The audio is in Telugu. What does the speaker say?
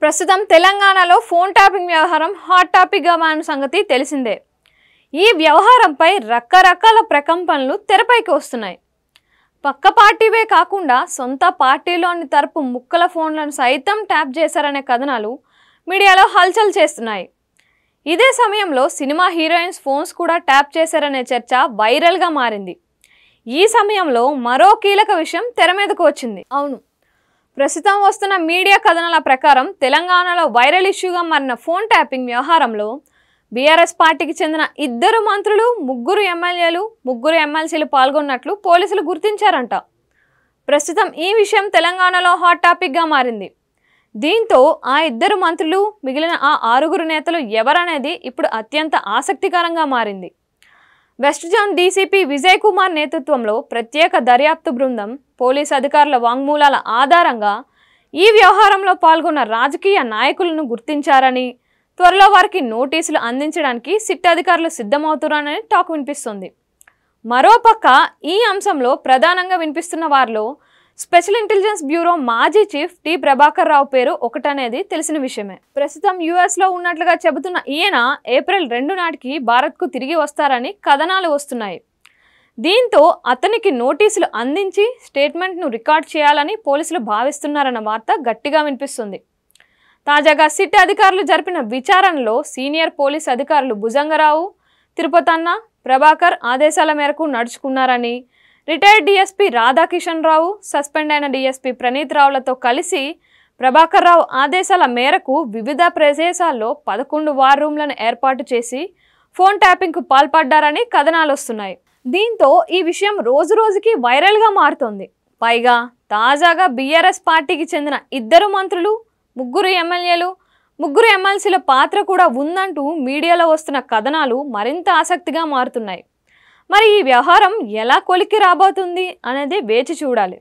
ప్రస్తుతం తెలంగాణలో ఫోన్ ట్యాపింగ్ వ్యవహారం హాట్ టాపిక్గా మారిన సంగతి తెలిసిందే. ఈ వ్యవహారంపై రకరకాల ప్రకంపనలు తెరపైకి వస్తున్నాయి. పక్క పార్టీవే కాకుండా సొంత పార్టీలోని తరపు ముక్కల ఫోన్లను సైతం ట్యాప్ చేశారనే కథనాలు మీడియాలో హల్చల్ చేస్తున్నాయి. ఇదే సమయంలో సినిమా హీరోయిన్స్ ఫోన్స్ కూడా ట్యాప్ చేశారనే చర్చ వైరల్గా మారింది. ఈ సమయంలో మరో కీలక విషయం తెర మీదకు వచ్చింది. అవును, ప్రస్తుతం వస్తున్న మీడియా కథనాల ప్రకారం తెలంగాణలో వైరల్ ఇష్యూగా మారిన ఫోన్ ట్యాపింగ్ వ్యవహారంలో బీఆర్ఎస్ పార్టీకి చెందిన 2 మంత్రులు, 3 ఎమ్మెల్యేలు, 3 ఎమ్మెల్సీలు పాల్గొన్నట్లు పోలీసులు గుర్తించారంట. ప్రస్తుతం ఈ విషయం తెలంగాణలో హాట్ టాపిక్గా మారింది. దీంతో ఆ 2 మంత్రులు, మిగిలిన ఆ 6 నేతలు ఎవరనేది ఇప్పుడు అత్యంత ఆసక్తికరంగా మారింది. West zone DCP Vijay Kumar నేతృత్వంలో ప్రత్యేక దర్యాప్తు బృందం పోలీసు అధికారుల వాంగ్మూలాల ఆధారంగా ఈ వ్యవహారంలో పాల్గొన్న రాజకీయ నాయకులను గుర్తించారని, త్వరలో వారికి నోటీసులు అందించడానికి సిట్ అధికారులు సిద్ధమవుతున్నారని టాక్ వినిపిస్తుంది. మరోపక్క ఈ అంశంలో ప్రధానంగా వినిపిస్తున్న వారిలో స్పెషల్ ఇంటెలిజెన్స్ బ్యూరో మాజీ చీఫ్ టి ప్రభాకర్ రావు పేరు ఒకటనేది తెలిసిన విషయమే. ప్రస్తుతం యుఎస్లో ఉన్నట్లుగా చెబుతున్న ఈయన ఏప్రిల్ 2 నాటికి భారత్కు తిరిగి వస్తారని కథనాలు వస్తున్నాయి. దీంతో అతనికి నోటీసులు అందించి స్టేట్మెంట్ను రికార్డ్ చేయాలని పోలీసులు భావిస్తున్నారన్న వార్త గట్టిగా వినిపిస్తుంది. తాజాగా సిట్ అధికారులు జరిపిన విచారణలో సీనియర్ పోలీస్ అధికారులు భుజంగరావు, తిరుపతన్న, ప్రభాకర్ ఆదేశాల మేరకు నడుచుకున్నారని, రిటైర్డ్ డీఎస్పీ రాధాకిషన్ రావు, సస్పెండ్ అయిన డీఎస్పీ ప్రణీత్ రావులతో కలిసి ప్రభాకర్ రావు ఆదేశాల మేరకు వివిధ ప్రదేశాల్లో 11 వార్ రూమ్లను ఏర్పాటు చేసి ఫోన్ ట్యాపింగ్కు పాల్పడ్డారని కథనాలు వస్తున్నాయి. దీంతో ఈ విషయం రోజురోజుకి వైరల్గా మారుతోంది. పైగా తాజాగా బీఆర్ఎస్ పార్టీకి చెందిన 2 మంత్రులు, 3 ఎమ్మెల్యేలు, 3 ఎమ్మెల్సీల పాత్ర కూడా ఉందంటూ మీడియాలో వస్తున్న కథనాలు మరింత ఆసక్తిగా మారుతున్నాయి. మరి ఈ వ్యవహారం ఎలా కొలిక్కి రాబోతుంది అనేది వేచి చూడాలి.